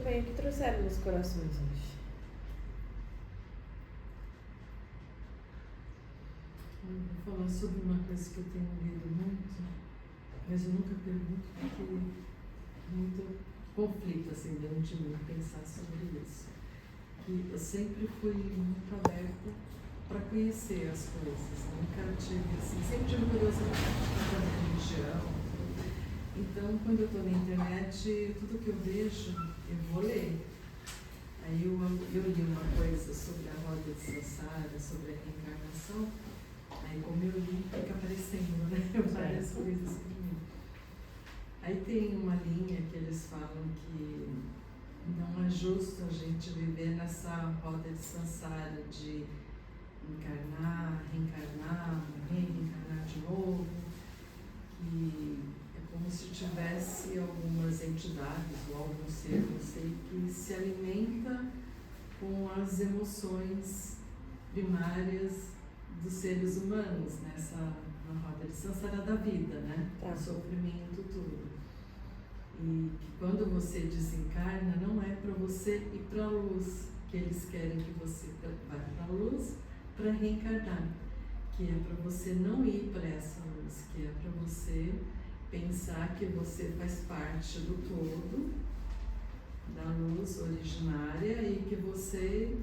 bem, o que trouxeram nos corações hoje? Eu vou falar sobre uma coisa que eu tenho lido muito, mas eu nunca pergunto porque muito conflito assim dentro de mim pensar sobre isso. Que eu sempre fui muito aberta para conhecer as coisas, nunca tive assim, sempre tive curiosidade sobre a religião. Então, quando eu estou na internet, tudo que eu vejo, eu vou ler. Aí eu li uma coisa sobre a roda de Sansara, sobre a reencarnação. Aí como eu li, fica aparecendo, né? Várias coisas sobre mim. Aí tem uma linha que eles falam que não é justo a gente viver nessa roda de Sansara de encarnar, reencarnar, morrer, reencarnar de novo, que é como se tivesse algumas entidades ou algum ser, não sei, que se alimenta com as emoções primárias dos seres humanos, nessa na roda de Sansara da vida, né? O sofrimento, tudo. E que quando você desencarna, não é para você ir para a luz, que eles querem que você vá para a luz para reencarnar, que é para você não ir para essa luz, que é para você pensar que você faz parte do todo, da luz originária, e que você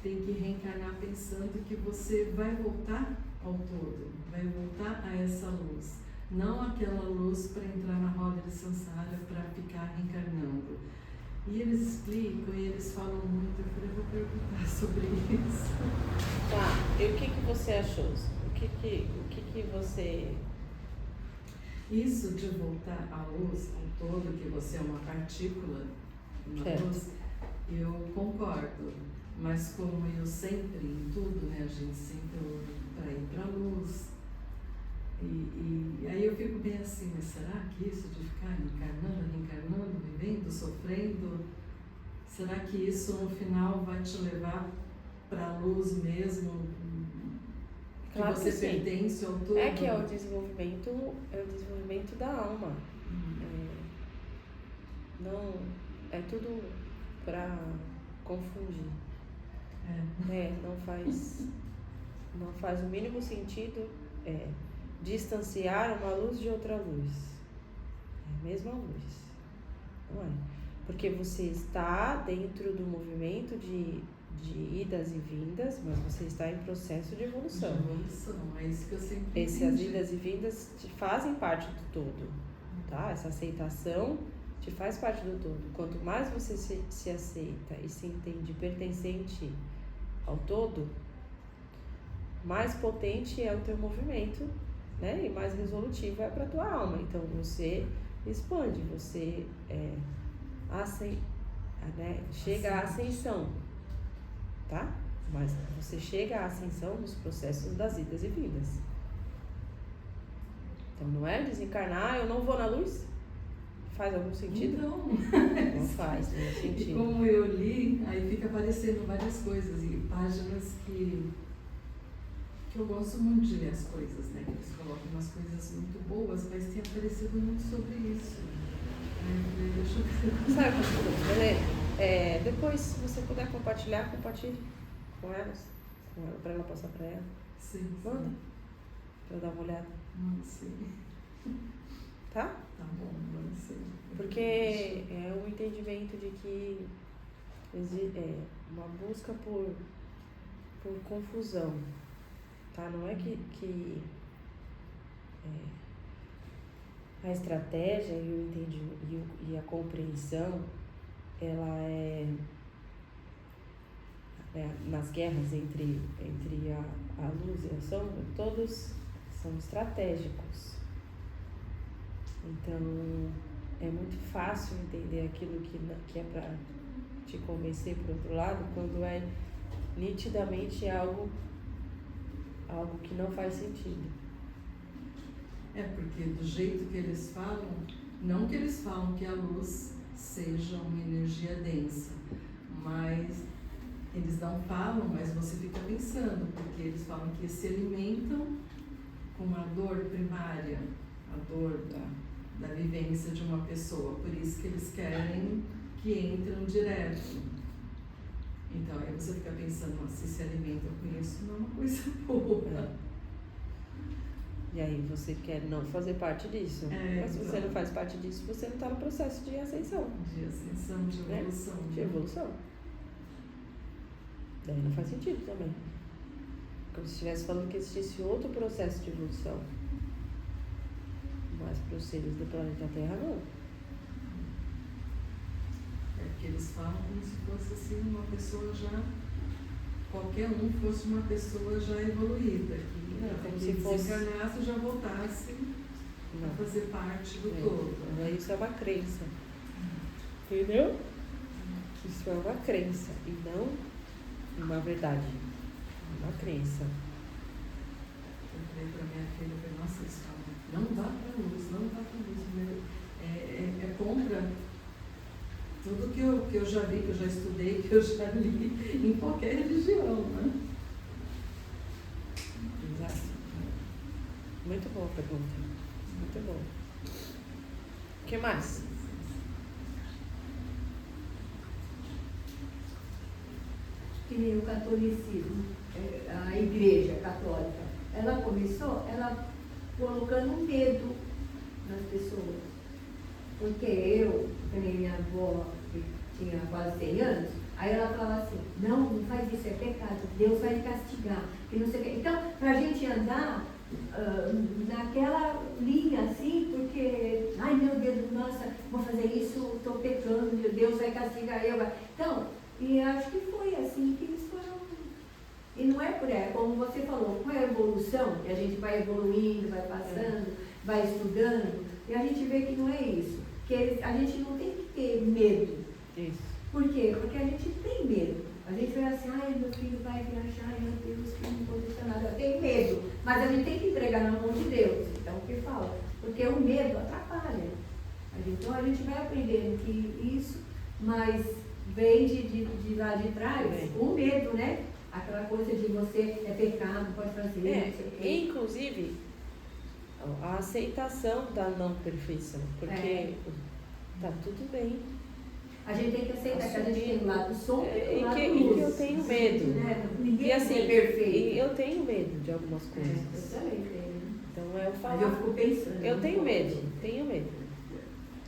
tem que reencarnar pensando que você vai voltar ao todo, vai voltar a essa luz, não aquela luz para entrar na roda de Sansara para ficar reencarnando. E eles explicam e eles falam muito. Eu falei, vou perguntar sobre isso. Tá, e o que você achou? O que você... Isso de voltar à luz, ao todo, que você é uma partícula, uma luz, eu concordo. Mas como eu sempre, em tudo, né, a gente sempre para ir para a luz. E aí eu fico bem assim, mas será que isso de ficar encarnando, reencarnando, vivendo, sofrendo, será que isso no final vai te levar para a luz mesmo? Claro que você que sim. pertence ao todo? É que é o desenvolvimento da alma. Não, é tudo para confundir. Não faz o mínimo sentido distanciar uma luz de outra luz. É a mesma luz, não é? Porque você está dentro do movimento de idas e vindas, mas você está em processo de evolução. É isso que eu sempre Essas entendi. idas e vindas te fazem parte do todo, tá? Essa aceitação te faz parte do todo. Quanto mais você se aceita e se entende pertencente ao todo, mais potente é o teu movimento, né? E mais resolutivo é para a tua alma. Então você expande, você chega à ascensão, tá? Mas você chega à ascensão nos processos das idas e vindas. Então não é desencarnar, eu não vou na luz? Faz algum sentido? Não faz nenhum sentido. E como eu li, aí fica aparecendo várias coisas e páginas que eu gosto muito de ler as coisas, né? Que eles colocam umas coisas muito boas, mas tem aparecido muito sobre isso. Deixa eu ver. Sabe o que Helena? Depois, se você puder compartilhar, compartilhe com elas, para ela passar para ela. Sim. Manda, para eu dar uma olhada. Sim. Tá? Tá bom, vamos sim. Porque é um entendimento de que uma busca por confusão, tá? Não é que a estratégia e o entendimento e a compreensão, ela nas guerras entre a luz e a sombra, todos são estratégicos. Então, é muito fácil entender aquilo que é para te convencer por outro lado, quando é nitidamente algo que não faz sentido. Porque do jeito que eles falam, não que eles falam que a luz seja uma energia densa, mas eles não falam, mas você fica pensando, porque eles falam que se alimentam com a dor primária, a dor da vivência de uma pessoa. Por isso que eles querem que entram direto. Então, aí você fica pensando, se esse alimento eu conheço, não é uma coisa boa. E aí você quer não fazer parte disso. Mas se você não faz parte disso, você não está no processo de ascensão. De ascensão, de evolução. Né? De evolução. Daí não faz sentido também. Como se estivesse falando que existisse outro processo de evolução. Mas para os seres do planeta Terra, não. É que eles falam como se fosse assim, uma pessoa já... Qualquer um fosse uma pessoa já evoluída. Que como se fosse... desencarnasse e já voltasse a fazer parte do todo. Isso é uma crença. Entendeu? Isso é uma crença e não uma verdade. Uma crença. Eu falei para minha filha, eu falei, nossa, isso não dá para luz, não dá para luz. É contra tudo que eu já vi, que eu já estudei, que eu já li em qualquer religião, né? Exato. Muito boa a pergunta. Muito boa. O que mais? Que nem o catolicismo, a igreja católica, ela começou colocando medo nas pessoas. Porque eu, que nem minha avó, que tinha quase 100 anos, aí ela falava assim, não faz isso, é pecado, Deus vai castigar. Que não sei o quê. Então, para a gente andar naquela linha assim, porque, ai meu Deus, nossa, vou fazer isso, estou pecando, Deus vai castigar eu. Então, e acho que foi assim que eles foram. E não é por aí, como você falou, com a evolução, que a gente vai evoluindo, vai passando, vai estudando, e a gente vê que não é isso. Que a gente não tem que ter medo. Isso. Por quê? Porque a gente tem medo. A gente vai assim, ai meu filho vai viajar, ai meu Deus, que não vou deixar nada. Eu tenho medo. Mas a gente tem que entregar na mão de Deus. Então o que fala? Porque o medo atrapalha. Então a gente vai aprendendo que isso, mas vem de lá de trás, o medo, né? Aquela coisa de você é pecado, pode fazer. Inclusive, a aceitação da não perfeição. Porque tá tudo bem. A gente tem que aceitar que a gente tem um lado sombra e um lado luz. luz. E que eu tenho medo. Né? Ninguém E assim, é perfeito. E eu tenho medo de algumas coisas. Eu também tenho. Então eu falo. Mas eu fico pensando. Eu tenho medo.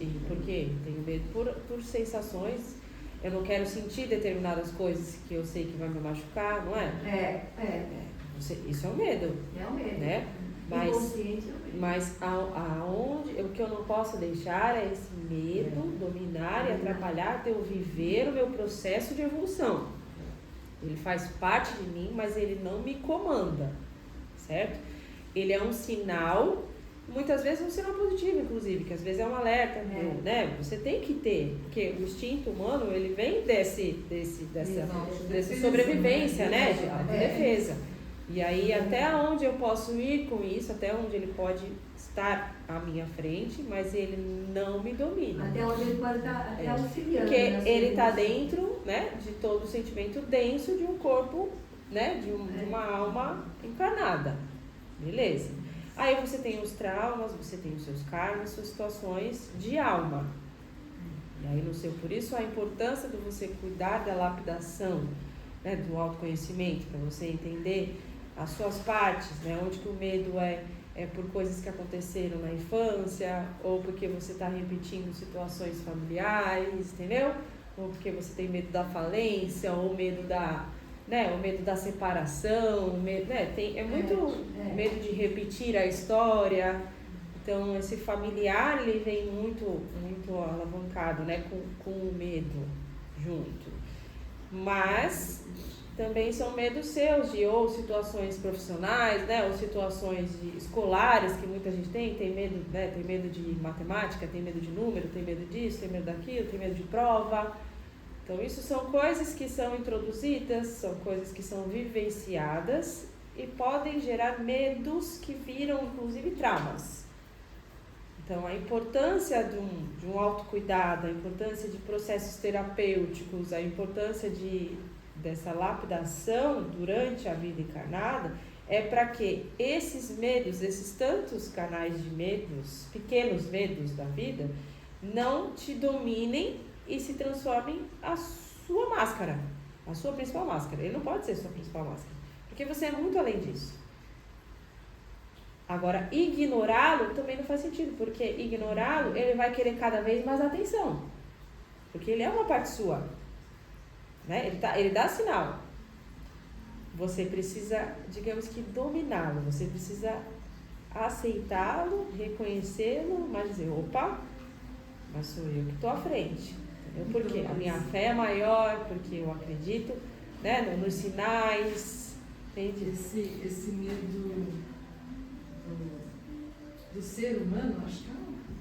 E por quê? Tenho medo por sensações. Eu não quero sentir determinadas coisas que eu sei que vai me machucar, não é? Isso é um medo. É um medo. Né? Mas o que eu não posso deixar é esse medo dominar e atrapalhar de eu viver o meu processo de evolução. Ele faz parte de mim, mas ele não me comanda, certo? Ele é um sinal, muitas vezes um sinal positivo, inclusive, que às vezes é um alerta, né? Você tem que ter, porque o instinto humano, ele vem dessa sobrevivência, né? De autodefesa. E aí, até onde eu posso ir com isso, até onde ele pode estar à minha frente, mas ele não me domina. Até onde ele pode estar até auxiliando. Porque ele está dentro, né, de todo o sentimento denso de um corpo, né, de uma alma encarnada. Beleza. Aí você tem os traumas, você tem os seus karmas, suas situações de alma. E aí, por isso a importância de você cuidar da lapidação, né, do autoconhecimento, para você entender as suas partes, né? Onde que o medo é por coisas que aconteceram na infância, ou porque você está repetindo situações familiares, entendeu? Ou porque você tem medo da falência, ou medo o medo da separação, medo de repetir a história. Então esse familiar, ele vem muito alavancado, né? Com o medo junto. Mas também são medos seus ou situações profissionais, né, ou situações escolares que muita gente tem medo, né, tem medo de matemática, tem medo de número, tem medo disso, tem medo daquilo, tem medo de prova. Então isso são coisas que são introduzidas, são coisas que são vivenciadas e podem gerar medos que viram inclusive traumas. Então a importância de um autocuidado, a importância de processos terapêuticos, a importância dessa lapidação durante a vida encarnada é para que esses medos, esses tantos canais de medos, pequenos medos da vida, não te dominem e se transforme a sua máscara, a sua principal máscara. Ele não pode ser sua principal máscara, porque você é muito além disso. Agora, ignorá-lo também não faz sentido, porque ignorá-lo, ele vai querer cada vez mais atenção, porque ele é uma parte sua, né? Ele dá sinal. Você precisa, digamos que, dominá-lo, você precisa aceitá-lo, reconhecê-lo, mas dizer, opa, mas sou eu que estou à frente. Entendeu? Porque a minha fé é maior, porque eu acredito, né, nos sinais. Entende? Esse medo do ser humano, acho que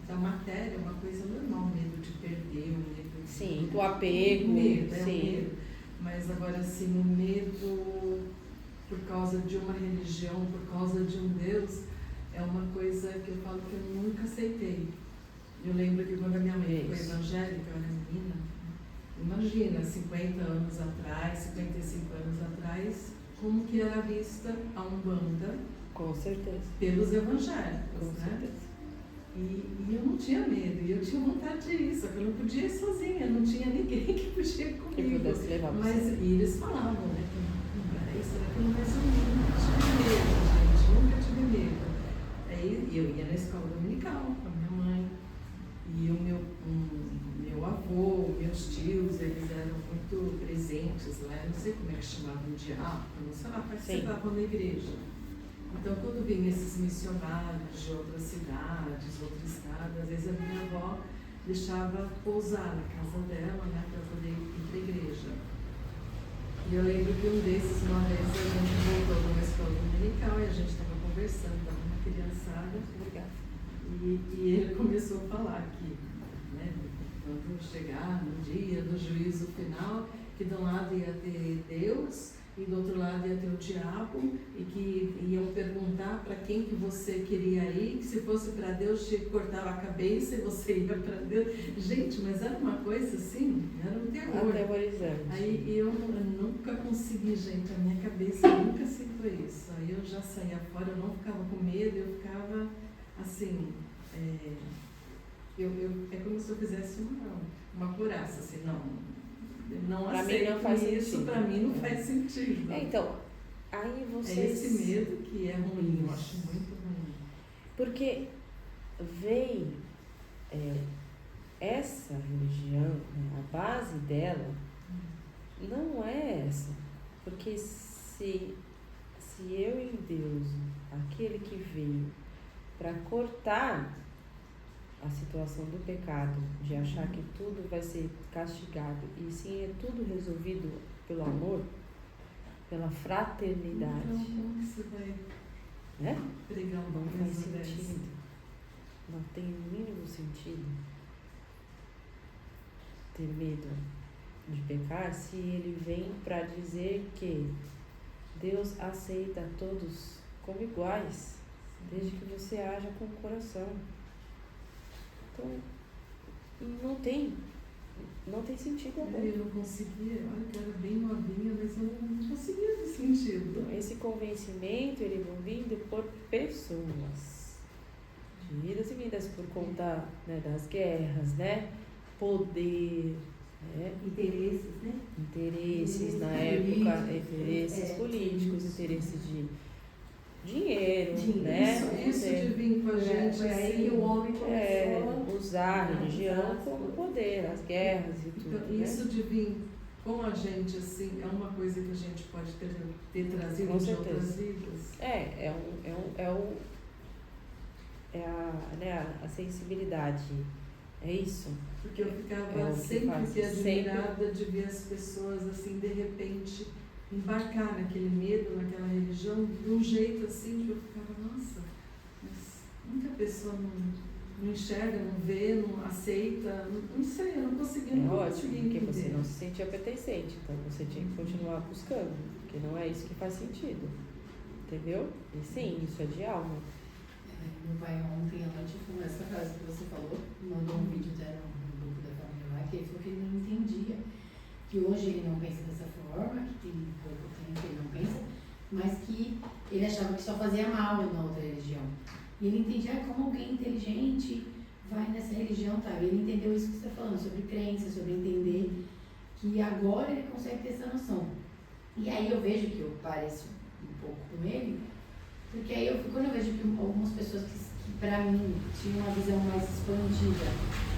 da matéria é uma coisa normal, o medo de perder, o medo de... Sim, do apego. Medo, sim. O medo. Mas agora, assim, o medo por causa de uma religião, por causa de um Deus, é uma coisa que eu falo que eu nunca aceitei. Eu lembro que quando a minha mãe foi evangélica, eu era menina, imagina, 50 anos atrás, 55 anos atrás, como que era vista a Umbanda. Com certeza. Pelos evangélicos, Com né? certeza. E eu não tinha medo, e eu tinha vontade de ir, só que eu não podia ir sozinha, não tinha ninguém que podia ir comigo. Que pudesse levar você. Mas e eles falavam, né, que não era isso, né, que não vai ser nunca tive medo. Aí eu ia na escola dominical com a minha mãe, e o meu avô, meus tios, eles eram muito presentes lá, eu não sei como é que chamavam de diácono, sei lá, participavam da igreja. Então, quando vinham esses missionários de outras cidades, outro estado, às vezes a minha avó deixava pousar na casa dela, né, para poder ir para a igreja. E eu lembro que um desses, uma vez, a gente voltou numa escola dominical e a gente estava conversando, estava uma criançada, e ele começou a falar que, né, quando chegar no dia do juízo final, que de um lado ia ter Deus, e do outro lado ia ter o diabo, e que iam perguntar para quem que você queria ir, que se fosse para Deus te cortava a cabeça e você ia para Deus. Gente, mas era uma coisa assim, era um terror. Aterrorizante. Aí eu nunca consegui, gente, a minha cabeça nunca aceitou isso. Aí eu já saía fora, eu não ficava com medo, eu ficava assim, é como se eu fizesse uma couraça, assim, não pra aceito mim não faz isso, sentido. Para mim não faz sentido. Então, aí vocês... É esse medo que é ruim, eu acho muito ruim. Porque vem essa religião, né, a base dela não é essa. Porque se eu em Deus, aquele que veio para cortar a situação do pecado, de achar que tudo vai ser castigado, e sim é tudo resolvido pelo amor, pela fraternidade. Então, como que você vai pregar uma Não faz coisa dessa? sentido. Não tem o mínimo sentido ter medo de pecar se ele vem para dizer que Deus aceita todos como iguais, desde que você haja com o coração. Então, não tem sentido algum. Eu não conseguia, olha que eu era bem novinha, mas eu não conseguia ter sentido. Esse convencimento, ele vem vindo por pessoas, de idas e vindas, por conta, né, das guerras, né? Poder, né? Interesses na época, interesses políticos, interesses de dinheiro, né? Isso de vir com a gente, Foi aí que o homem começou usar a religião como poder, as guerras e tudo. Então, né? isso de vir com a gente, assim, é uma coisa que a gente pode ter trazido Com de certeza. outras vidas. A sensibilidade. É isso. Porque eu É ficava o que sempre faz, que admirada de ver as pessoas, assim, de repente, embarcar naquele medo, naquela religião, de um jeito assim, que eu ficava, nossa, mas muita pessoa não enxerga, não vê, não aceita, não sei, eu não conseguia, É não ótimo, conseguia porque entender. você não se sentia pertencente, então você tinha que continuar buscando, porque não é isso que faz sentido. Entendeu? E sim, isso é de alma. Meu pai ontem à noite falou essa frase que você falou, mandou um vídeo até no grupo da família lá, que ele falou que ele não entendia, que hoje ele não pensa dessa forma, que tem pouco tempo que ele não pensa, mas que ele achava que só fazia mal na outra religião. E ele entendia como alguém inteligente vai nessa religião, tá? Ele entendeu isso que você está falando, sobre crença, sobre entender que agora ele consegue ter essa noção. E aí eu vejo que eu pareço um pouco com ele, porque aí quando eu vejo que algumas pessoas que pra mim tinham uma visão mais expandida,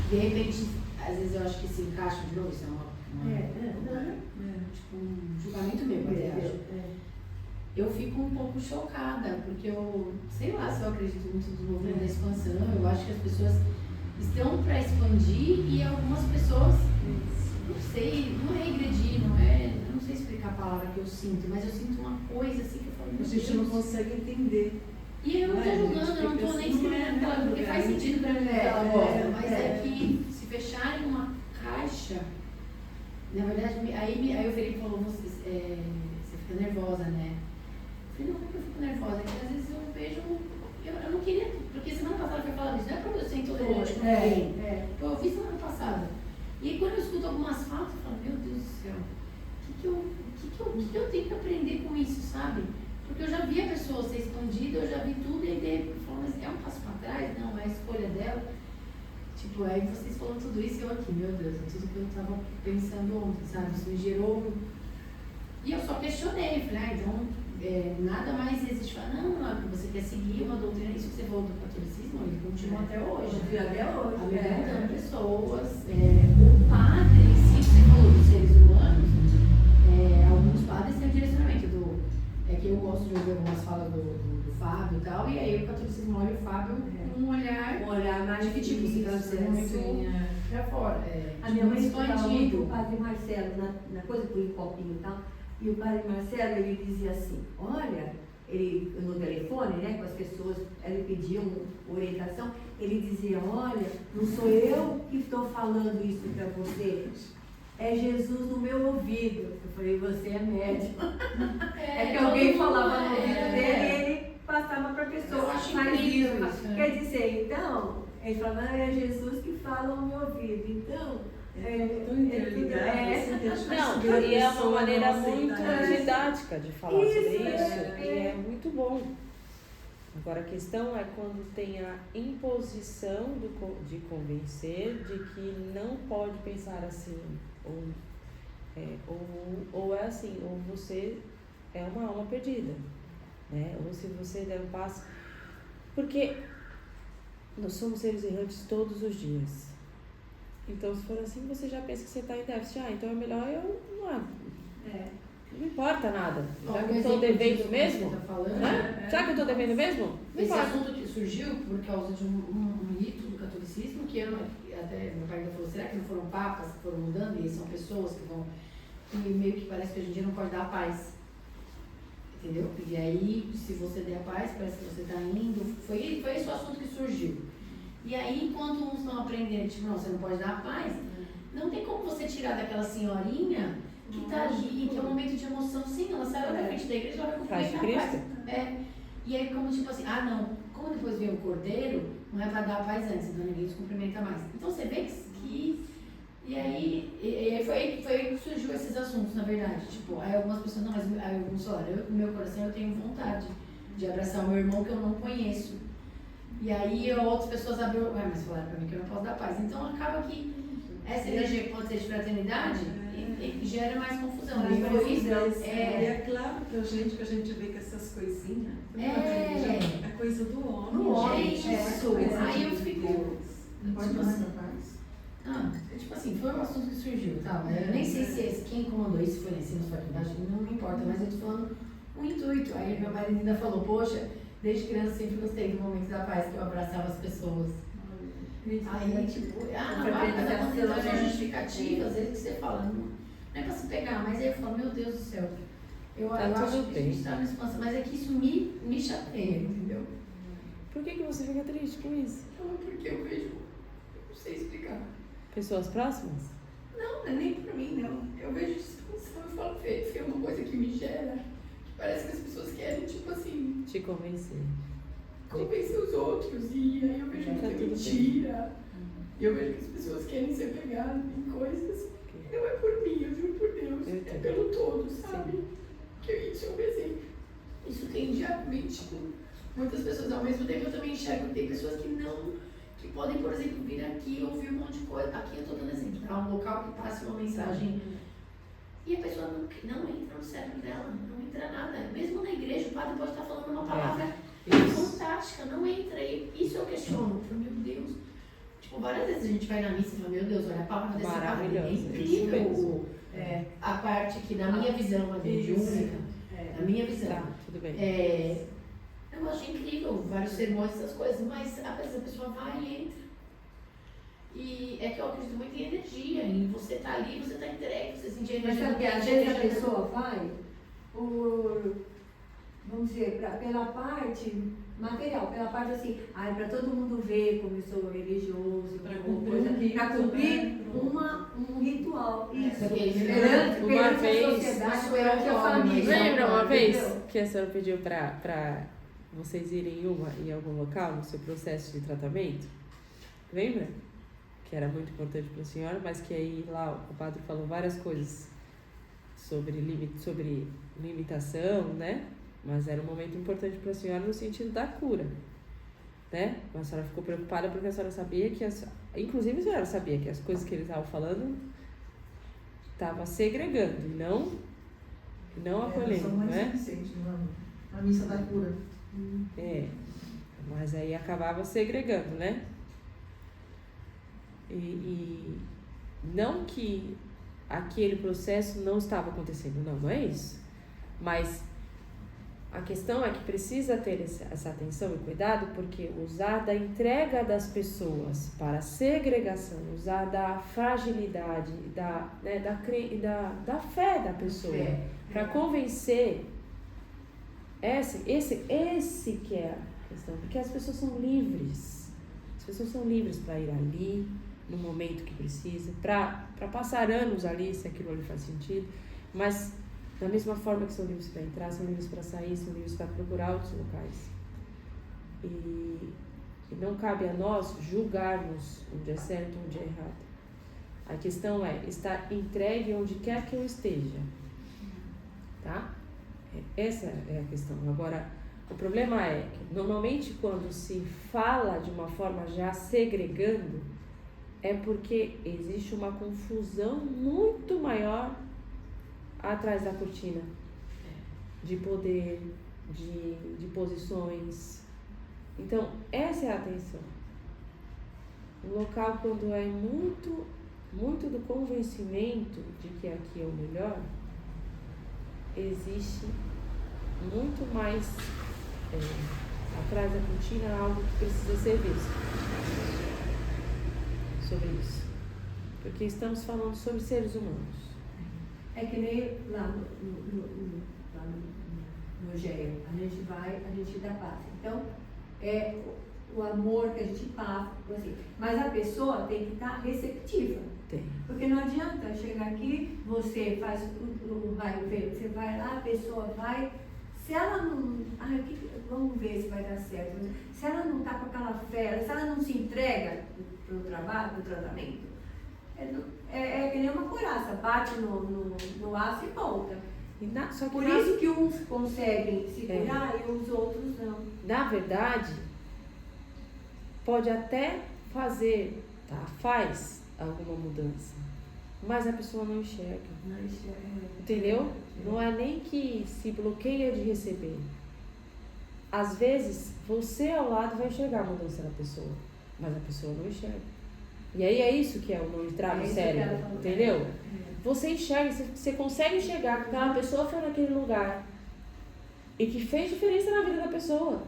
de repente, às vezes eu acho que se encaixam de novo, isso tipo um julgamento meu, mas eu acho. Eu fico um pouco chocada, porque eu, sei lá se eu acredito muito no movimento da expansão, eu acho que as pessoas estão para expandir e algumas pessoas, não sei, não é regredir, eu não sei explicar a palavra que eu sinto, mas eu sinto uma coisa assim que eu falo, A gente não consegue entender. E eu não tô julgando, eu não tô nem escrevendo ela, porque faz sentido pra mim que ela gosta, mas é que se fecharem uma caixa, na verdade, aí o Felipe falou, você fica nervosa, né? Eu falei, não, por que eu fico nervosa? Porque às vezes eu vejo, eu não queria, porque semana passada foi falando isso, não é porque eu sinto hoje com alguém. Eu ouvi semana passada. E aí quando eu escuto algumas falas, eu falo, meu Deus do céu, o que eu tenho que aprender com isso, sabe? Porque eu já vi a pessoa ser expandida, eu já vi tudo, e aí eu falo, mas é um passo para trás? Não, é a escolha dela. Tipo, aí vocês falando tudo isso e eu aqui, meu Deus, é tudo que eu estava pensando ontem, sabe? Isso me gerou. E eu só questionei, falei, então, nada mais existe. Falar, não, você quer seguir uma doutrina, isso que você falou do catolicismo, ele continua até hoje. Até hoje. Alimentando pessoas. O padre, se você falou dos seres humanos, alguns padres têm o direcionamento do. É que eu gosto de ouvir algumas falas do Fábio e tal, e aí o catolicismo olha o Fábio com um olhar mais de que tipo, você está sendo muito pra fora. A minha mãe expandido. escutava muito o padre Marcelo na coisa com o copinho e tal, e o padre Marcelo, ele dizia assim, olha, ele no telefone, né, com as pessoas, ele pedia orientação, ele dizia, olha, não sou eu que estou falando isso para você, é Jesus no meu ouvido. Eu falei, você é médico. É que alguém falava no ouvido dele e ele passava para a pessoa. Eu acho faz incrível isso. isso, né? Quer dizer, então, ele falava, é Jesus que fala no meu ouvido. Então, Tão interligado, assim, que a gente Não, vê a e é uma pessoa maneira não muito aceitar. didática de falar Isso, sobre isso, é. e é muito bom. Agora a questão é quando tem a imposição de convencer de que não pode pensar assim, ou é assim, ou você é uma alma perdida, né? Ou se você der um passo, porque nós somos seres errantes todos os dias. Então, se for assim, você já pensa que você está em déficit. Então é melhor eu não importa nada. Já que eu estou devendo mesmo, né? Já que eu estou devendo mesmo, não Esse importa. assunto que surgiu por causa de um mito do catolicismo, que até meu pai ainda falou, será que não foram papas que foram mudando e são pessoas que vão, e meio que parece que hoje em dia não pode dar a paz, entendeu? E aí, se você der a paz, parece que você está indo, foi esse o assunto que surgiu. E aí, enquanto uns estão aprendendo, tipo, não, você não pode dar a paz, não tem como você tirar daquela senhorinha que está ali, que é um momento de emoção, sim, ela sai da frente da igreja, ela vai cumprir a paz. E aí, como tipo assim, não, como depois vem o cordeiro, não é para dar a paz antes, então ninguém se cumprimenta mais. Então você vê que e aí foi aí que surgiu esses assuntos, na verdade. Tipo, aí algumas pessoas, não, mas aí alguns falaram, no meu coração eu tenho vontade de abraçar o meu irmão que eu não conheço. E aí outras pessoas abriram, mas falaram para mim que eu não posso dar paz. Então acaba que essa energia que pode ser de fraternidade gera mais confusão. E é claro que a gente vê que essas coisinhas é coisa do homem. Isso. Aí eu fico. Não pode tipo mais assim, dar paz. Tipo assim, foi um assunto que surgiu, tá? Eu nem sei se quem comandou isso foi ensino de faculdade, não me importa, mas eu tô falando o intuito. Aí meu marido ainda falou, poxa, desde criança sempre gostei do momento da paz, que eu abraçava as pessoas. Aí, tipo, cada um tem a sua justificativa, às vezes que você fala, não é pra se pegar, mas aí eu falo, meu Deus do céu, eu acho que a gente tá na expansão, mas é que isso me chateia, entendeu? Por que você fica triste com isso? Não, porque eu vejo, eu não sei explicar. Pessoas próximas? Não é nem pra mim, não. Eu vejo disfunção e falo, Fê, é uma coisa que me gera, que parece que as pessoas querem, tipo assim, Te convencer. convencer os outros, e aí eu vejo muita mentira. E eu vejo que as pessoas querem ser pegadas em coisas que não é por mim, eu juro por Deus, é pelo todo, sabe? Sim. Que isso é um exemplo. Isso tem diariamente com muitas pessoas. Ao mesmo tempo eu também enxergo que tem pessoas que que podem, por exemplo, vir aqui e ouvir um monte de coisa. Aqui eu estou dando exemplo, tá? Um local que passe uma mensagem e a pessoa não entra no cérebro dela, não entra nada. Mesmo na igreja, o padre pode estar falando uma palavra fantástica, não entra. E isso eu questiono, meu Deus. Tipo, várias vezes a gente vai na missa e fala, meu Deus, olha a palavra desse padre. É incrível a parte que, na minha visão, é mediúnica, na minha visão. Tá, tudo bem. Eu acho incrível, vários sermões, essas coisas, mas às vezes a pessoa vai e entra. E é que eu acredito muito em energia, em você tá ali, você tá entregue, você sentir energia. Mas sabe, às vezes a pessoa vai vamos dizer, pela parte material, pela parte assim, para todo mundo ver como eu sou religioso, para cumprir um ritual. Isso, perante a sociedade, perante a família. Lembra uma vez que a senhora pediu para vocês irem em algum local no seu processo de tratamento? Lembra? Que era muito importante para a senhora, mas que aí lá o padre falou várias coisas sobre limitação, né? Mas era um momento importante para a senhora no sentido da cura, né? Mas a senhora ficou preocupada porque a senhora sabia que inclusive a senhora sabia que as coisas que ele estava falando estava segregando e não acolhendo, né? A missa da cura. Mas aí acabava segregando, né? E não que aquele processo não estava acontecendo, não é isso. Mas a questão é que precisa ter essa atenção e cuidado, porque usar da entrega das pessoas para a segregação, usar da fragilidade, da fé da pessoa, para convencer, esse que é a questão, porque as pessoas são livres para ir ali, no momento que precisa, para passar anos ali, se aquilo ali faz sentido, mas da mesma forma que são livres para entrar, são livres para sair, são livres para procurar outros locais. E não cabe a nós julgarmos onde é certo e onde é errado. A questão é estar entregue onde quer que eu esteja. Tá? Essa é a questão. Agora, o problema é que normalmente quando se fala de uma forma já segregando, é porque existe uma confusão muito maior atrás da cortina de poder, de posições. Então, essa é a atenção. Um local quando é muito do convencimento de que aqui é o melhor, existe muito mais atrás da cortina algo que precisa ser visto sobre isso. Porque estamos falando sobre seres humanos. É que nem lá no GEA, a gente dá passe. Então, é o amor que a gente passa, assim. Mas a pessoa tem que estar receptiva. Tem. Porque não adianta chegar aqui, você faz o raio ver, você vai lá, a pessoa vai. Se ela não. Vamos ver se vai dar certo. Se ela não está com aquela fé, se ela não se entrega para o trabalho, para o tratamento, é que nem uma couraça, bate no aço e volta. Por isso que uns conseguem se curar e os outros não. Na verdade, pode até faz alguma mudança, mas a pessoa não enxerga. Entendeu? Não é nem que se bloqueia de receber. Às vezes, você ao lado vai enxergar a mudança da pessoa, mas a pessoa não enxerga. E aí é isso que é o não entrar no cérebro, entendeu? Você enxerga, você consegue enxergar que aquela pessoa foi naquele lugar e que fez diferença na vida da pessoa.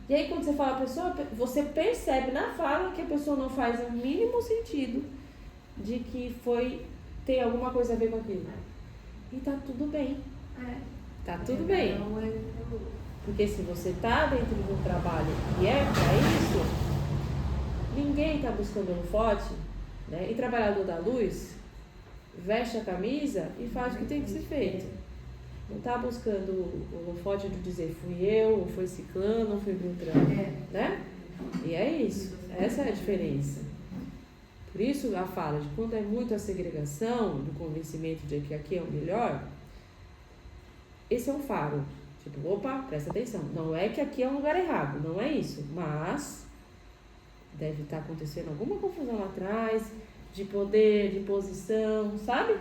E aí quando você fala a pessoa, você percebe na fala que a pessoa não faz o mínimo sentido de que tem alguma coisa a ver com aquilo. E tá tudo bem. Tá tudo bem. Porque se você tá dentro de um trabalho que é pra isso, ninguém está buscando holofote, né? E trabalhador da luz veste a camisa e faz o que tem que ser feito. Não está buscando o holofote de dizer fui eu, ou foi ciclano, ou foi Beltrano, né? E é isso. Essa é a diferença. Por isso a fala de quando é muito a segregação, do convencimento de que aqui é o melhor, esse é um faro. Tipo, opa, presta atenção. Não é que aqui é um lugar errado, não é isso. Mas Deve estar acontecendo alguma confusão lá atrás, de poder, de posição, sabe?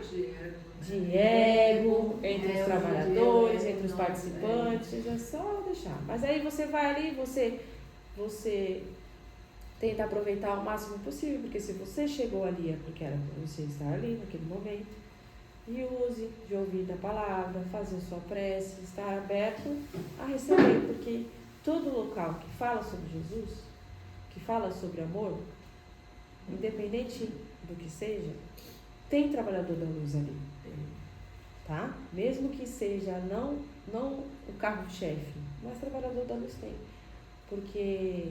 De ego entre os trabalhadores, entre os participantes, é só deixar. Mas aí você vai ali, você tenta aproveitar o máximo possível, porque se você chegou ali é porque era para você estar ali naquele momento. E use de ouvir a palavra, fazer sua prece, estar aberto a receber, porque todo local que fala sobre Jesus, que fala sobre amor, independente do que seja, tem trabalhador da luz ali, tá? Mesmo que seja não o carro-chefe, mas trabalhador da luz tem, porque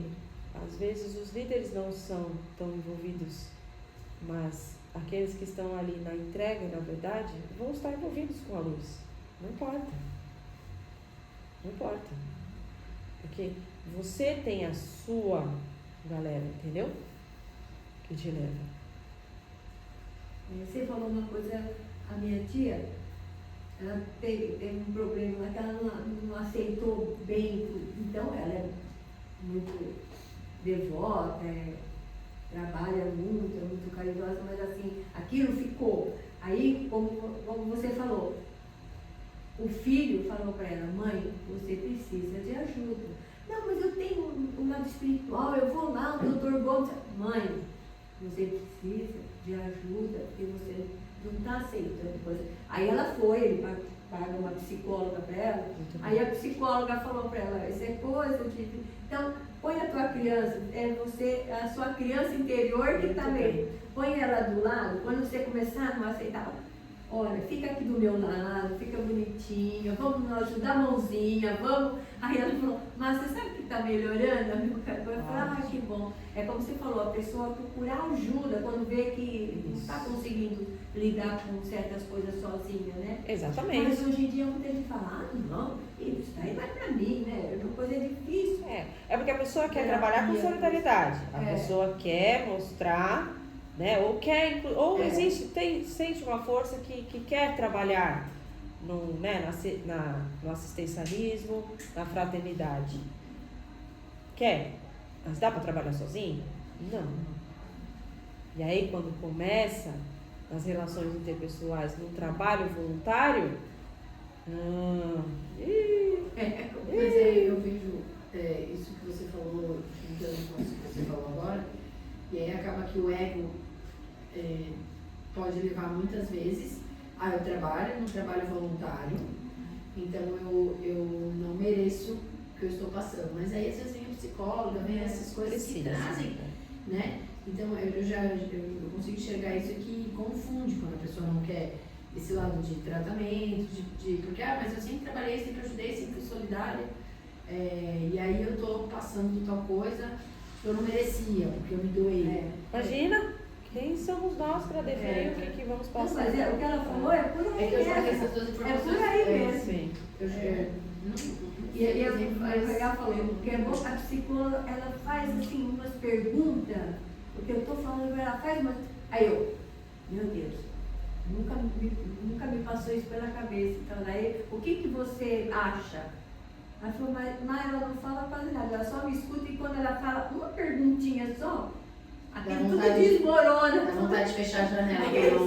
às vezes os líderes não são tão envolvidos, mas aqueles que estão ali na entrega, na verdade, vão estar envolvidos com a luz. Não importa. Não importa. Porque você tem a sua galera, entendeu? Que te leva. Você falou uma coisa, a minha tia, ela teve um problema lá que ela não aceitou bem tudo. Então ela é muito devota, trabalha muito, é muito caridosa, mas assim, aquilo ficou. Aí, como você falou, o filho falou para ela, mãe, você precisa de ajuda. Não, mas eu tenho um lado espiritual, eu vou lá, o doutor Gomes. Mãe, você precisa de ajuda, porque você não está aceitando coisa. Aí ela foi, ele paga uma psicóloga para ela, aí a psicóloga falou para ela, isso é coisa de... Então, põe a tua criança, a sua criança interior que está meio. Põe ela do lado, quando você começar a não aceitar, olha, fica aqui do meu lado, fica bonitinha, vamos nos ajudar a mãozinha, vamos. Aí ela falou, mas você sabe que está melhorando? A minha coisa, eu falei, que bom. É como você falou, a pessoa procurar ajuda quando vê que não está conseguindo lidar com certas coisas sozinha, né? Exatamente. Mas hoje em dia muita gente fala, não, isso daí vai para mim, né? É uma coisa difícil. É porque a pessoa quer trabalhar com solidariedade. A pessoa quer mostrar, né? Ou sente uma força que quer trabalhar no assistencialismo, na fraternidade. Quer? Mas dá para trabalhar sozinho? Não. E aí quando começa nas relações interpessoais, no trabalho voluntário, Mas aí eu vejo isso que você falou, juntando com isso que você falou agora, e aí acaba que o ego pode levar muitas vezes eu trabalho no trabalho voluntário, então eu não mereço o que eu estou passando. Mas aí às vezes vem a psicóloga, vem essas coisas que trazem, né? Então eu consigo enxergar isso aqui, confunde quando a pessoa não quer esse lado de tratamento, porque mas eu sempre trabalhei, sempre ajudei, sempre fui solidária, e aí eu estou passando tal coisa que eu não merecia, porque eu me doei. Imagina! Quem somos nós para definir o que vamos passar? Não, mas o que ela falou é por aí mesmo. É por aí mesmo. E ela falou, porque é bom, a psicóloga, ela faz assim umas perguntas, porque eu estou falando, ela faz umas... Aí eu, meu Deus, nunca me passou isso pela cabeça. Então daí, o que você acha? Ela falou, mas ela não fala quase nada, ela só me escuta e quando ela fala uma perguntinha só, aquilo tudo desmorona. Dá vontade de fechar a janela. Eu tenho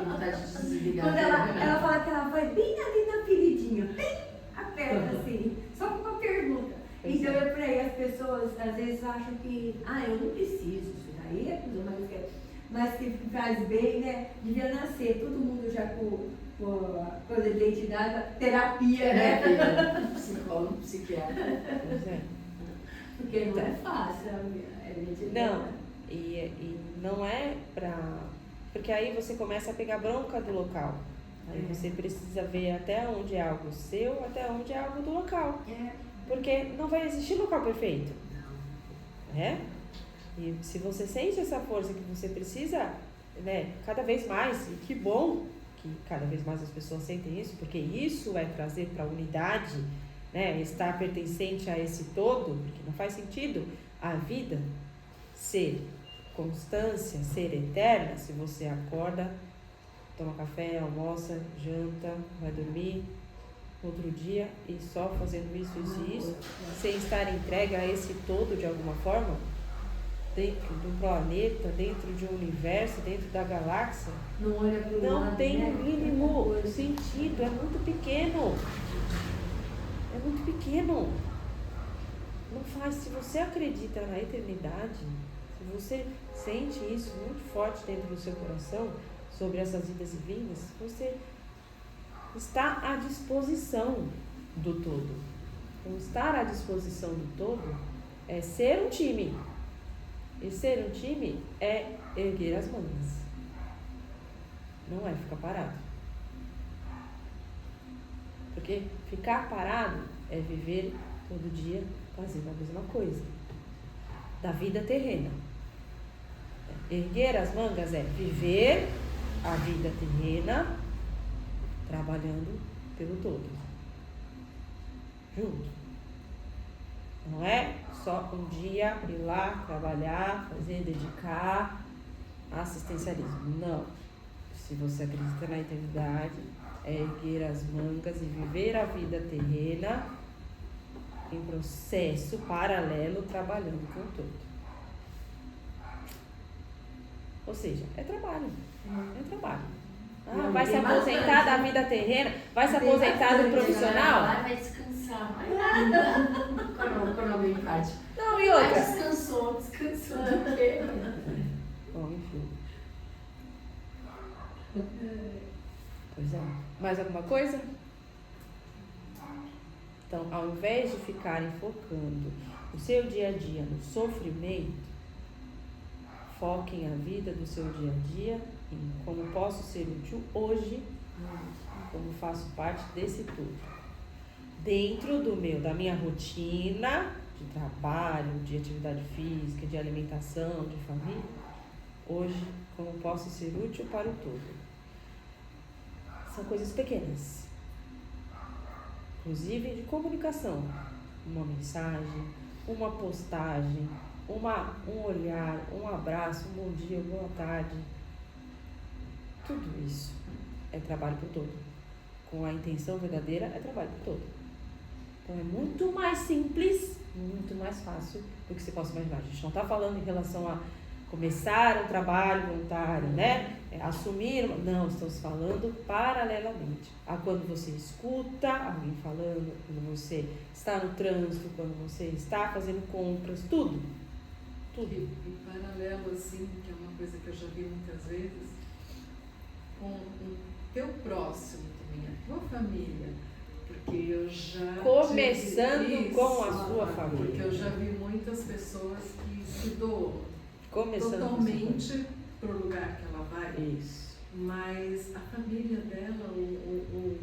vontade de desligar. Quando ela fala que ela vai bem ali na feridinha, bem aperta assim, só com uma pergunta. Então eu falei, as pessoas às vezes acham que, eu não preciso, isso daí é tudo, mas que faz bem, né? Devia nascer, todo mundo já com a coisa de identidade, terapia, né? Psicólogo, psiquiatra. Pois é. Porque não é fácil, Não, e não é porque aí você começa a pegar bronca do local. Aí você precisa ver até onde é algo seu, até onde é algo do local. Porque não vai existir local perfeito. E se você sente essa força que você precisa, né, cada vez mais, e que bom que cada vez mais as pessoas sentem isso, porque isso vai trazer para a unidade, né, estar pertencente a esse todo, porque não faz sentido a vida ser constância, ser eterna, se você acorda, toma café, almoça, janta, vai dormir, outro dia e só fazendo isso e isso, sem estar entregue a esse todo de alguma forma, dentro do planeta, dentro de um universo, dentro da galáxia, Não olha para o não lado, tem né? o mínimo sentido, é muito pequeno. É muito pequeno. Não faz. Se você acredita na eternidade, se você sente isso muito forte dentro do seu coração, sobre essas idas e vindas, você está à disposição do todo. Então, estar à disposição do todo é ser um time. E ser um time é erguer as mangas. Não é ficar parado. Porque ficar parado é viver todo dia fazendo a mesma coisa. Da vida terrena. Erguer as mangas é viver a vida terrena trabalhando pelo todo. Junto. Não é só um dia ir lá, trabalhar, fazer, dedicar assistencialismo. Não. Se você acredita na eternidade, é erguer as mangas e viver a vida terrena em processo paralelo, trabalhando com o todo. Ou seja, é trabalho. É trabalho. Ah, vai se aposentar da vida terrena? Vai se aposentar do profissional? Vai descansar. Coronel empático. Não, e outra? Descansou do quê? Bom, enfim. Pois é. Mais alguma coisa? Então, ao invés de ficarem focando o seu dia a dia no sofrimento, foquem a vida do seu dia a dia em como posso ser útil hoje, como faço parte desse tudo. Dentro da minha rotina de trabalho, de atividade física, de alimentação, de família, hoje, como posso ser útil para o todo. São coisas pequenas, inclusive de comunicação. Uma mensagem, uma postagem, um olhar, um abraço, um bom dia, boa tarde. Tudo isso é trabalho para o todo. Com a intenção verdadeira, é trabalho para o todo. Então é muito mais simples, muito mais fácil do que você possa imaginar. A gente não está falando em relação a começar um trabalho voluntário, né? Assumir, não, estamos falando paralelamente a quando você escuta alguém falando, quando você está no trânsito, quando você está fazendo compras, tudo. E paralelo, assim, que é uma coisa que eu já vi muitas vezes, com o teu próximo também, a tua família, porque eu já... Começando com a sua família. Porque eu já vi muitas pessoas que se doam totalmente para o lugar que ela vai. Isso. Mas a família dela, o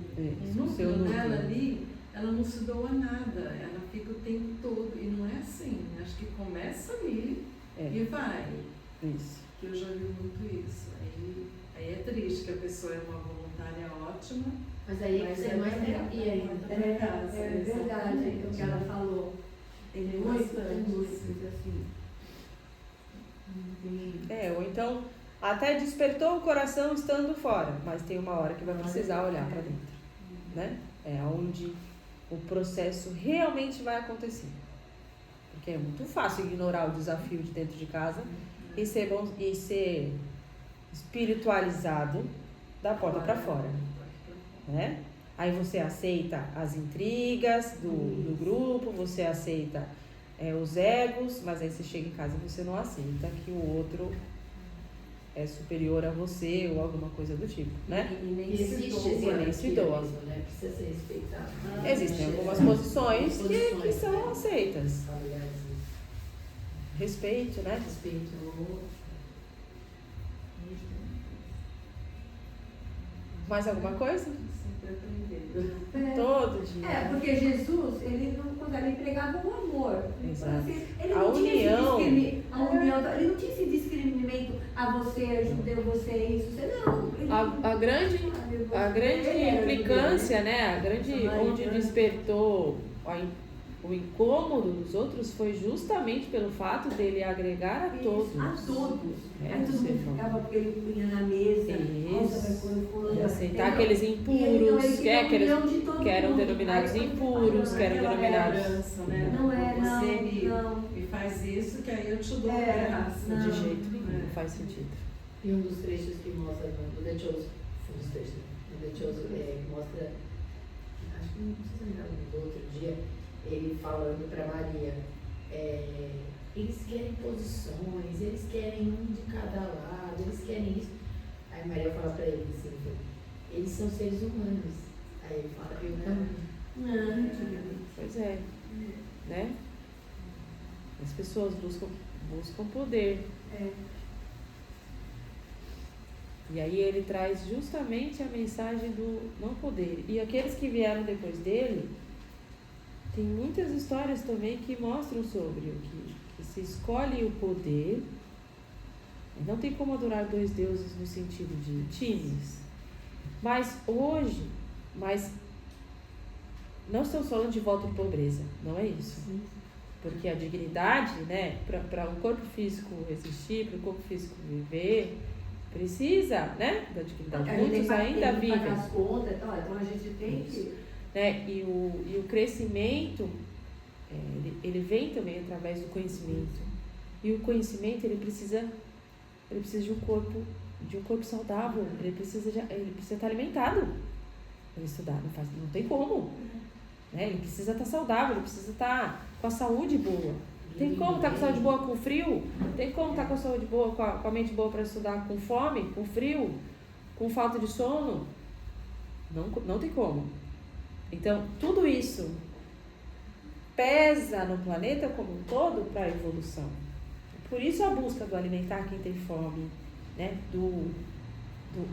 seu núcleo núcleo dela ali, ela não se doa nada, ela fica o tempo todo. E não é assim, acho que começa ali e vai. Isso. Que eu já vi muito isso. Aí é triste que a pessoa é uma voluntária ótima. Mas aí é que você mais terapia ainda. É verdade, o que ela falou. Tem muitas assim. Ou então até despertou o coração estando fora, mas tem uma hora que vai precisar olhar para dentro, né? É onde o processo realmente vai acontecer. Porque é muito fácil ignorar o desafio de dentro de casa e ser espiritualizado da porta para fora, né? Aí você aceita as intrigas do grupo, você aceita os egos, mas aí você chega em casa e você não aceita que o outro é superior a você ou alguma coisa do tipo, né? E nem se doa. Né? Precisa ser respeitado. Existem algumas posições que são aceitas. Respeito, né? Respeito. Mais alguma coisa? Sempre aprendendo. Todo dia. Porque Jesus, quando ele pregava o amor. Exato. Ele A não tinha união. a união. Ele não tinha esse discriminamento a você é judeu, você é isso, você não. A grande implicância, né? Onde despertou o incômodo dos outros foi justamente pelo fato dele agregar a todos. A todos. É, Aí todo mundo ficava porque ele punha na mesa. Nossa, vai pôr fulano. E aceitar aqueles E ele impuros, queria a aqueles opinião de todo que eram mundo. denominados Aí, impuros, que eram Aquela denominados. cobrança, né? Não é, Você não. me faz isso, que aí eu te dou É, graça. não. De jeito nenhum, não faz sentido. E um dos trechos que mostra no The Chosen, um dos trechos no The Chosen, que mostra, acho que não sei se eu me lembro do outro dia, ele falando para Maria, eles querem posições, eles querem um de cada lado, eles querem isso. Aí Maria fala para ele assim, eles são seres humanos. Aí ele fala, eu também. Pois é, né? As pessoas buscam poder. É. E aí ele traz justamente a mensagem do não poder. E aqueles que vieram depois dele, tem muitas histórias também que mostram sobre o que se escolhe o poder. Não tem como adorar dois deuses no sentido de times. Mas hoje, não estamos falando de voto de pobreza, não é isso. Porque a dignidade, né, para o corpo físico existir, para o corpo físico viver, precisa, né, da dignidade. Muitos ainda vivem. Pagar as contas, então a gente tem que... Né, e o crescimento, ele vem também através do conhecimento. E o conhecimento, ele precisa de um corpo saudável. Ele precisa estar alimentado para estudar. Não tem como. Né? Ele precisa estar saudável, ele precisa estar com a saúde boa. Tem como estar com a saúde boa com frio? Tem como estar com a saúde boa, com a mente boa para estudar com fome, com frio, com falta de sono? Não tem como. Então, tudo isso pesa no planeta como um todo para a evolução. Por isso a busca do alimentar quem tem fome, né? do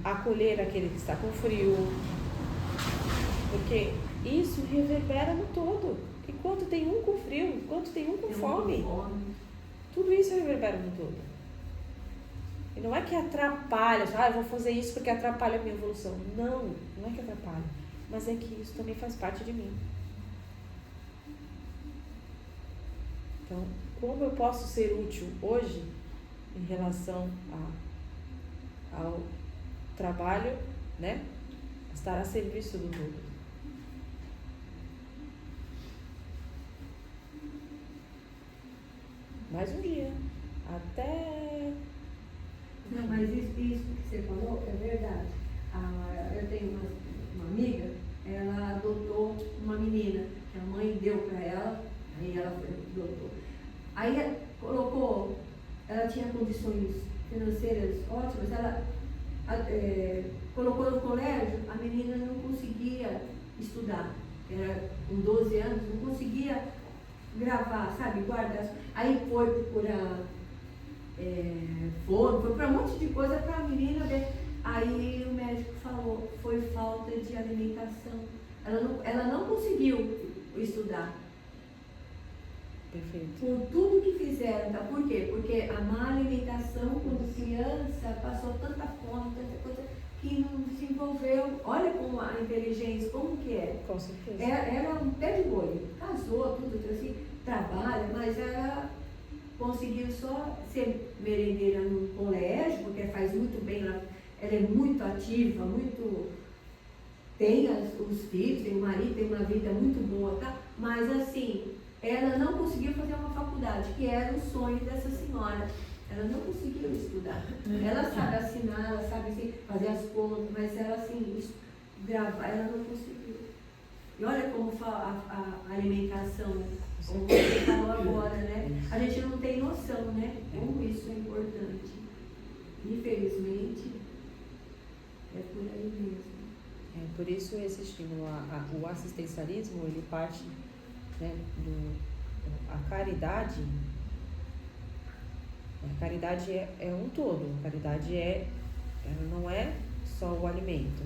acolher aquele que está com frio. Porque isso reverbera no todo. Enquanto tem um com frio, enquanto tem um com fome, tudo isso reverbera no todo. E não é que atrapalha, eu vou fazer isso porque atrapalha a minha evolução. Não é que atrapalha. Mas é que isso também faz parte de mim. Então, como eu posso ser útil hoje em relação ao trabalho, né? Estar a serviço do todo. Mais um dia. Até... Não, mas isso que você falou é verdade. Eu tenho uma amiga, ela adotou uma menina, que a mãe deu para ela, aí ela adotou. Aí ela tinha condições financeiras ótimas, ela colocou no colégio, a menina não conseguia estudar. Era com 12 anos, não conseguia gravar, sabe, guardar. Aí foi procurar foi para um monte de coisa para a menina ver. Aí o médico falou, foi falta de alimentação. Ela não conseguiu estudar. Perfeito. Por tudo que fizeram, tá? Por quê? Porque a má alimentação, quando criança, passou tanta fome, tanta coisa, que não desenvolveu. Olha como a inteligência, como que é. Com certeza. Era um pé de boi. Casou, tudo assim, trabalha, mas ela conseguiu só ser merendeira no colégio, porque faz muito bem, ela é muito ativa, tem os filhos, tem o marido, tem uma vida muito boa, tá? Mas assim, ela não conseguiu fazer uma faculdade, que era o sonho dessa senhora. Ela não conseguiu estudar. Ela sabe assinar, ela sabe assim, fazer as contas, mas ela assim, gravar, ela não conseguiu. E olha como a alimentação, como você falou agora, né? A gente não tem noção, né? Como isso é importante. Infelizmente, é por aí mesmo. Por isso esse estímulo, o assistencialismo, ele parte, né, a caridade. A caridade é um todo. A caridade ela não é só o alimento,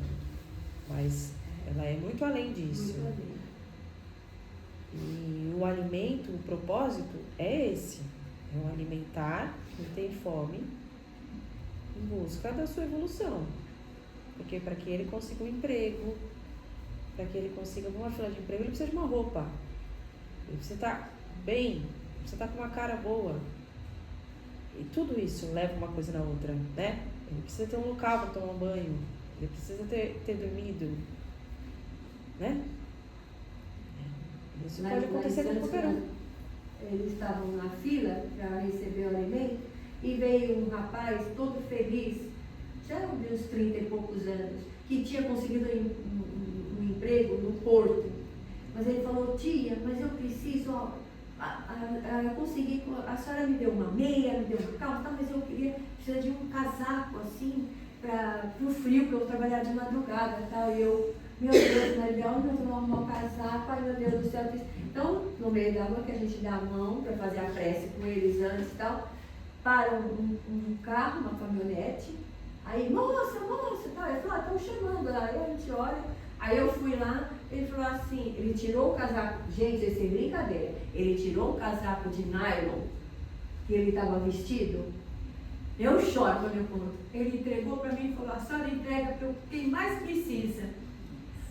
mas ela é muito além disso. Muito além. E o alimento, o propósito é esse. É o alimentar quem tem fome em busca da sua evolução. Porque para que ele consiga um emprego, para que ele consiga uma fila de emprego, ele precisa de uma roupa. Ele precisa estar bem, precisa estar com uma cara boa. E tudo isso leva uma coisa na outra, né? Ele precisa ter um local para tomar um banho, ele precisa ter dormido, né? Isso pode acontecer com qualquer um. Eles estavam na fila para receber o alimento e veio um rapaz todo feliz, já de uns 30 e poucos anos, que tinha conseguido um emprego no porto. Mas ele falou: tia, mas eu preciso, ó, conseguir, a senhora me deu uma meia, me deu uma calça, mas eu precisa de um casaco assim, para o frio, que eu vou trabalhar de madrugada, tal. E eu, meu Deus, mas de onde eu vou arrumar um casaco? Ai, meu Deus do céu. Então, no meio da rua, que a gente dá a mão para fazer a prece com eles antes e tal, para um carro, uma caminhonete. Aí, moça, tal. Ele falou: estão chamando lá. Aí a gente olha. Aí eu fui lá, ele falou assim, ele tirou o casaco, gente, isso é brincadeira, ele tirou o casaco de nylon que ele estava vestido. Eu choro quando eu conto. Ele entregou para mim e falou: a senhora entrega para quem mais precisa.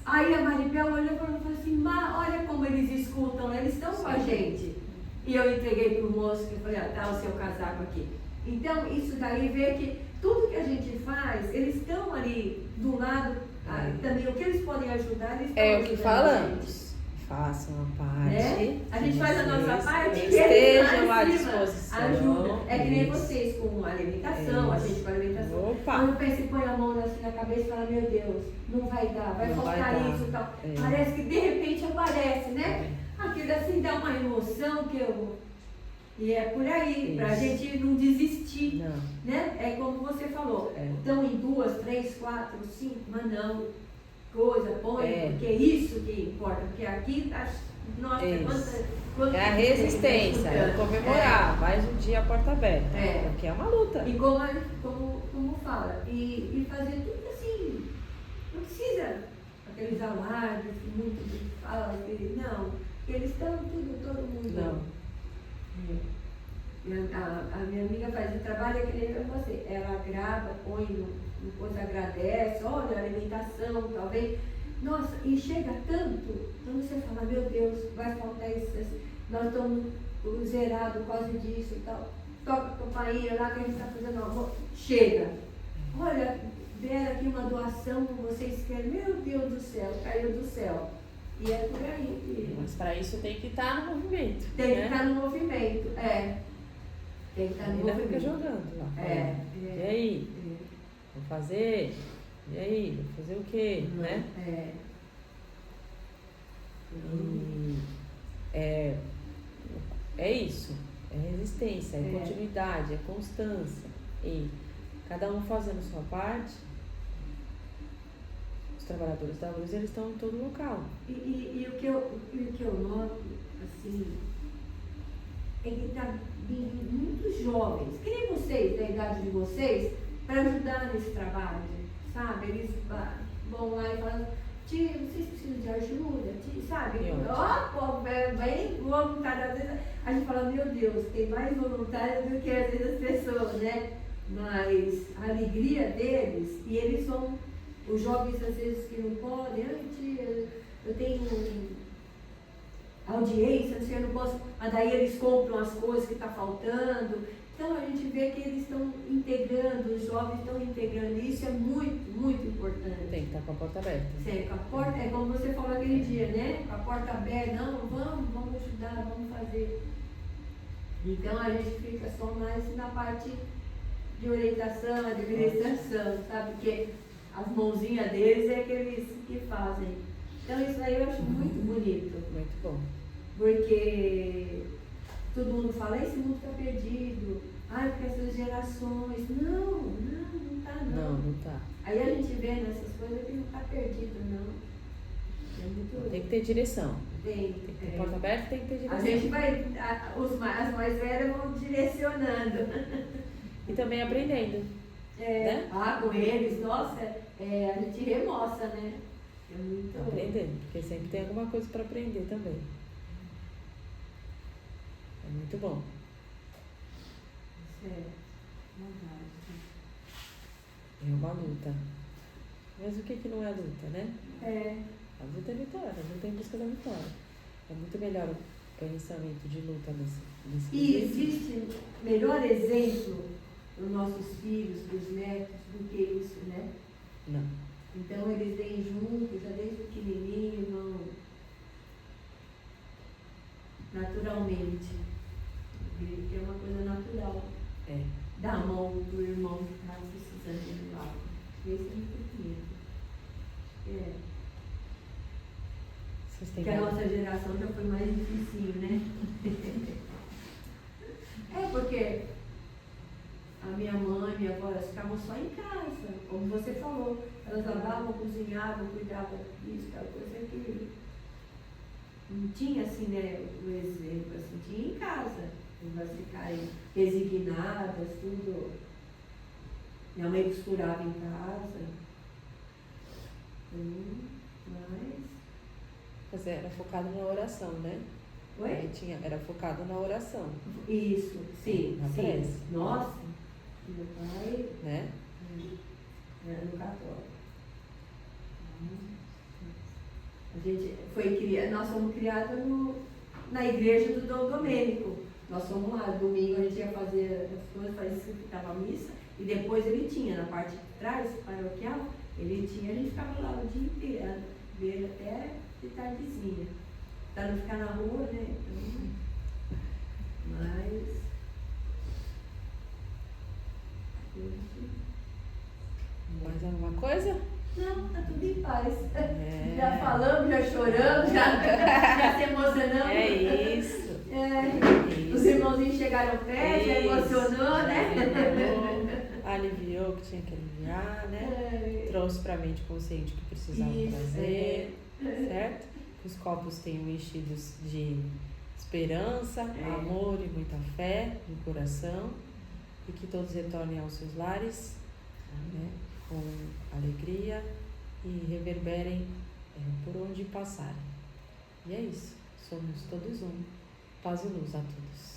Aí a Maribel olhou e falou assim: olha como eles escutam, eles estão com a gente. E eu entreguei para o moço, que eu falei: tá o seu casaco aqui. Então, isso daí vê que tudo que a gente faz, eles estão ali do lado, também o que eles podem ajudar, eles estão ajudando. É o que falamos. Façam a parte. A gente faz a nossa parte e estejam à disposição. Ajuda. É que nem vocês com a alimentação, a gente com a alimentação. Opa. Quando pensa e põe a mão assim na cabeça e fala: meu Deus, não vai dar, vai faltar isso e tal. Parece que de repente aparece, né? Aquilo assim dá uma emoção que eu. E é por aí, para a gente não desistir. Não. Né? É como você falou. Estão em 2, 3, 4, 5, mas não. Coisa, põe, porque é isso que importa. Porque aqui, nossa, quanta é a resistência, é comemorar. Mais um dia a porta aberta. Porque é uma luta. E como fala, e fazer tudo assim. Não precisa aqueles alardes que muito gente fala, não. Eles estão todo mundo. Não. A minha amiga faz o trabalho que nem você. Ela grava, põe no coisa, agradece, olha a alimentação, talvez. Nossa, e chega tanto, quando você fala: meu Deus, vai faltar isso, nós estamos zerados quase disso e tal. Toca a campainha lá que a gente está fazendo almoço. Chega. Olha, deram aqui uma doação, vocês querem, meu Deus do céu, caiu do céu. E é por aí. Mas para isso tem que estar no movimento. Tem que estar no movimento, Tem que estar no movimento. Fica jogando lá. E aí? Vou fazer? E aí? Vou fazer o quê? Né? É isso. É resistência, é continuidade, é constância. E cada um fazendo sua parte. Os trabalhadores da luz, eles estão em todo local. E o que eu noto, assim, é que está vindo muitos jovens, que nem vocês, da idade de vocês, para ajudar nesse trabalho, sabe? Eles vão lá e falam: tia, vocês precisam de ajuda? Tia, sabe? Bem voluntário. Às vezes a gente fala: meu Deus, tem mais voluntário do que às vezes as pessoas, né? Mas a alegria deles, e eles são os jovens às vezes que não podem: tia, eu tenho audiência, não sei, eu não posso. Mas daí eles compram as coisas que está faltando. Então a gente vê que eles estão integrando, os jovens estão integrando, e isso é muito, muito importante. Tem que estar com a porta aberta. Sim, com a porta, é como você falou aquele dia, né? Com a porta aberta, não, vamos ajudar, vamos fazer. Então a gente fica só mais na parte de orientação, administração, sabe? Porque as mãozinhas deles é aqueles que fazem. Então isso aí eu acho muito bonito. Muito bom. Porque todo mundo fala: esse mundo está perdido. Porque essas gerações. Não está não. Não está. Aí a gente vê nessas coisas que não está perdido, não. É muito... Tem que ter direção. Tem que ter porta aberta, tem que ter direção. A gente vai, as mais velhas vão direcionando. E também aprendendo. Né? Com eles, nossa, a gente remoça, né? É muito... Aprendendo, porque sempre tem alguma coisa para aprender também. É muito bom. É uma luta. Mas o que não é luta, né? A luta é vitória, a luta é em busca da vitória. É muito melhor pensamento de luta nesse E quesito. existe melhor exemplo para os nossos filhos, para os netos, do que isso, né? Não. Então eles vêm juntos, já desde pequenininho, vão naturalmente. Que é uma coisa natural. É. Dar a mão do irmão que está precisando de algo. Esse é muito bonito. É. Vocês têm Porque a nossa geração já foi mais difícil, né? É porque a minha mãe e minha avó, elas ficavam só em casa, como você falou. Elas lavavam, cozinhavam, cuidavam disso, tal coisa, aquilo. Não tinha assim, né, o exemplo, assim, tinha em casa. Elas ficarem resignadas, tudo. Minha mãe costurava em casa. Mas era focado na oração, né? Oi? Aí era focado na oração, Isso, sim, Na sim. prece. Nossa, meu pai né? era no católico. A gente foi criado, nós fomos criados na igreja do Dom Domênico. Nós fomos lá, domingo a gente ia fazer as coisas, estava a missa, e depois ele tinha, na parte de trás, paroquial, ele tinha, a gente ficava lá o dia inteiro, ver até de tardezinha. Para não ficar na rua, né? Então, mas. Mais alguma coisa? Não, tá tudo em paz. É. Já falamos, já choramos, já se emocionamos. É isso. Os irmãozinhos chegaram perto, já emocionou, né? Aliviou o que tinha que aliviar, né? É. Trouxe pra mente consciente o que precisava Isso, trazer, certo? Que os copos tenham enchidos de esperança, amor e muita fé no coração, e que todos retornem aos seus lares, né? Com alegria e reverberem por onde passarem. E é isso. Somos todos um. Paz e luz a todos.